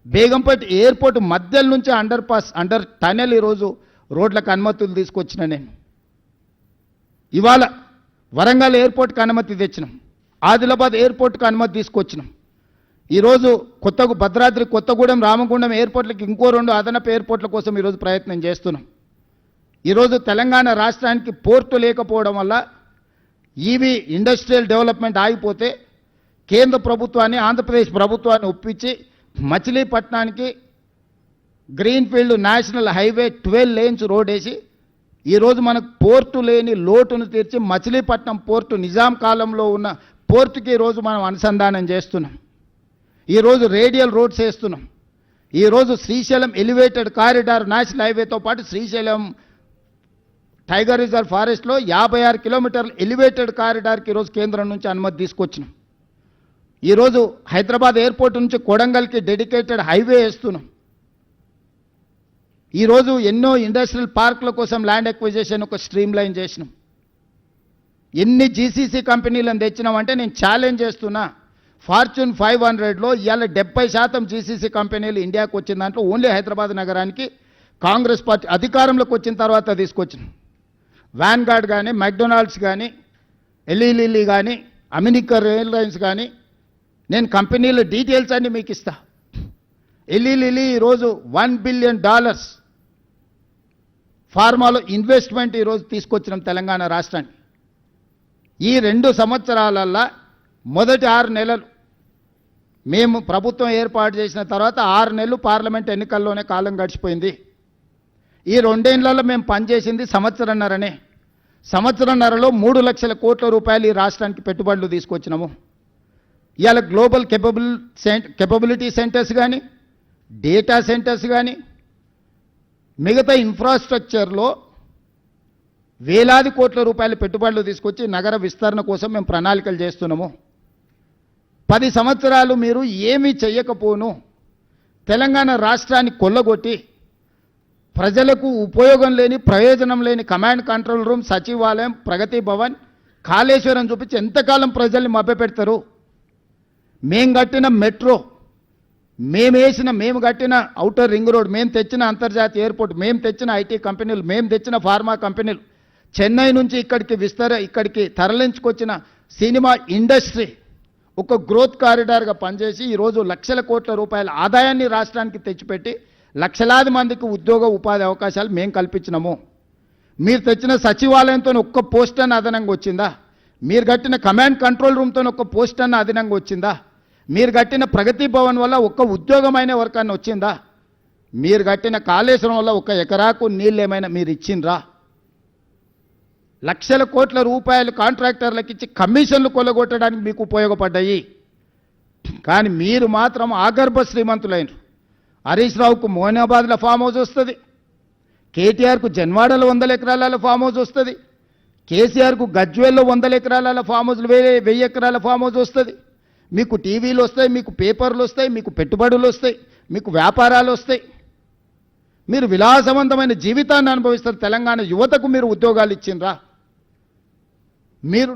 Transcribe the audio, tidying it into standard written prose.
Begumpet airport మధ్యలో నుంచి under tunnel ఈరోజు రోడ్లకు అనుమతులు తీసుకొచ్చిన నేను. ఇవాళ వరంగల్ ఎయిర్పోర్ట్కి అనుమతి తెచ్చినాం, ఆదిలాబాద్ ఎయిర్పోర్ట్కి అనుమతి తీసుకొచ్చినాం. ఈరోజు భద్రాద్రి కొత్తగూడెం రామగుండం ఎయిర్పోర్ట్లకు ఇంకో 2 అదనపు ఎయిర్పోర్ట్ల కోసం ఈరోజు ప్రయత్నం చేస్తున్నాం. ఈరోజు తెలంగాణ రాష్ట్రానికి పోర్టు లేకపోవడం వల్ల ఈవీ ఇండస్ట్రియల్ డెవలప్మెంట్ ఆగిపోతే కేంద్ర ప్రభుత్వాన్ని ఆంధ్రప్రదేశ్ ప్రభుత్వాన్ని ఒప్పించి మచిలీపట్నానికి greenfield national highway 12 lanes road వేసి ఈరోజు మనకు పోర్టు లేని లోటును తీర్చి మచిలీపట్నం పోర్టు నిజాం కాలంలో ఉన్న పోర్టుకి ఈరోజు మనం అనుసంధానం చేస్తున్నాం. ఈరోజు రేడియల్ రోడ్స్ వేస్తున్నాం. ఈరోజు శ్రీశైలం ఎలివేటెడ్ కారిడార్ నేషనల్ హైవేతో పాటు శ్రీశైలం టైగర్ రిజర్వ్ ఫారెస్ట్లో 56 కిలోమీటర్ల ఎలివేటెడ్ కారిడార్కి ఈరోజు కేంద్రం నుంచి అనుమతి తీసుకొచ్చినాం. ఈరోజు హైదరాబాద్ ఎయిర్పోర్ట్ నుంచి కొడంగల్కి డెడికేటెడ్ హైవే వేస్తున్నాం. ఈరోజు ఎన్నో ఇండస్ట్రియల్ పార్కుల కోసం ల్యాండ్ ఎక్విజిషన్ ఒక స్ట్రీమ్ లైన్ చేసినాం. ఎన్ని జీసీసీ కంపెనీలను తెచ్చినామంటే నేను ఛాలెంజ్ చేస్తున్నా, ఫార్చ్యూన్ 500లో ఇవాళ 70% జీసీసీ కంపెనీలు ఇండియాకు వచ్చిన దాంట్లో ఓన్లీ హైదరాబాద్ నగరానికి కాంగ్రెస్ పార్టీ అధికారంలోకి వచ్చిన తర్వాత తీసుకొచ్చినాం. వ్యాన్గార్డ్ కానీ, మెక్డొనాల్డ్స్ కానీ, ఎల్ఈలిల్లీ కానీ, అమెరికన్ ఎయిర్లైన్స్ కానీ, నేను కంపెనీల డీటెయిల్స్ అన్నీ మీకు ఇస్తా. ఎల్ఈలిల్లీ ఈరోజు $1 బిలియన్ ఫార్మాలో ఇన్వెస్ట్మెంట్ ఈరోజు తీసుకొచ్చినాం తెలంగాణ రాష్ట్రానికి. ఈ 2 సంవత్సరాలల్లో మొదటి 6 నెలలు మేము ప్రభుత్వం ఏర్పాటు చేసిన తర్వాత 6 నెలలు పార్లమెంట్ ఎన్నికల్లోనే కాలం గడిచిపోయింది. ఈ 2 ఏళ్లలో మేము పనిచేసింది సంవత్సరన్నరనే. సంవత్సరన్నరలో 3 లక్షల కోట్ల రూపాయలు ఈ రాష్ట్రానికి పెట్టుబడులు తీసుకొచ్చినాము. ఇవాళ గ్లోబల్ కెపబిలిటీ సెంటర్స్ కానీ, డేటా సెంటర్స్ కానీ, మిగతా ఇన్ఫ్రాస్ట్రక్చర్లో వేలాది కోట్ల రూపాయల పెట్టుబడులు తీసుకొచ్చి నగర విస్తరణ కోసం మేము ప్రణాళికలు చేస్తున్నాము. 10 సంవత్సరాలు మీరు ఏమీ చెయ్యకపోను తెలంగాణ రాష్ట్రాన్ని కొల్లగొట్టి ప్రజలకు ఉపయోగం లేని, ప్రయోజనం లేని కమాండ్ కంట్రోల్ రూమ్, సచివాలయం, ప్రగతి భవన్, కాళేశ్వరం చూపించి ఎంతకాలం ప్రజల్ని మభ్యపెడతారు? మేము కట్టిన మెట్రో, మేము కట్టిన ఔటర్ రింగ్ రోడ్, మేము తెచ్చిన అంతర్జాతీయ ఎయిర్పోర్ట్, మేము తెచ్చిన ఐటీ కంపెనీలు, మేము తెచ్చిన ఫార్మా కంపెనీలు, చెన్నై నుంచి ఇక్కడికి తరలించుకొచ్చిన సినిమా ఇండస్ట్రీ ఒక గ్రోత్ కారిడార్గా పనిచేసి ఈరోజు లక్షల కోట్ల రూపాయల ఆదాయాన్ని రాష్ట్రానికి తెచ్చిపెట్టి లక్షలాది మందికి ఉద్యోగ ఉపాధి అవకాశాలు మేము కల్పించినాము. మీరు తెచ్చిన సచివాలయంతో ఒక్క పోస్ట్ అన్న అదనంగా వచ్చిందా? మీరు కట్టిన కమాండ్ కంట్రోల్ రూమ్తో ఒక్క పోస్ట్ అన్న అదనంగా వచ్చిందా? మీరు కట్టిన ప్రగతి భవన్ వల్ల ఒక్క ఉద్యోగమైన వర్కాన్ని వచ్చిందా? మీరు కట్టిన కాళేశ్వరం వల్ల 1 ఎకరాకు నీళ్ళు ఏమైనా మీరు ఇచ్చిండ్రా? లక్షల కోట్ల రూపాయలు కాంట్రాక్టర్లకు ఇచ్చి కమిషన్లు కొల్లగొట్టడానికి మీకు ఉపయోగపడ్డాయి. కానీ మీరు మాత్రం ఆగర్భ శ్రీమంతులైనరు. హరీష్ రావుకు మోనాబాద్లో ఫామ్ హౌస్ వస్తుంది, కేటీఆర్కు జన్వాడలో 100 ఎకరాల ఫామ్ హౌస్ వస్తుంది, కేసీఆర్కు గజ్వేల్లో 100 ఎకరాల ఫామ్ హౌస్లు, 1000 ఎకరాల ఫామ్ హౌస్ వస్తుంది. మీకు టీవీలు వస్తాయి, మీకు పేపర్లు వస్తాయి, మీకు పెట్టుబడులు వస్తాయి, మీకు వ్యాపారాలు వస్తాయి. మీరు విలాసవంతమైన జీవితాన్ని అనుభవిస్తారు. తెలంగాణ యువతకు మీరు ఉద్యోగాలు ఇచ్చిండ్రా? మీరు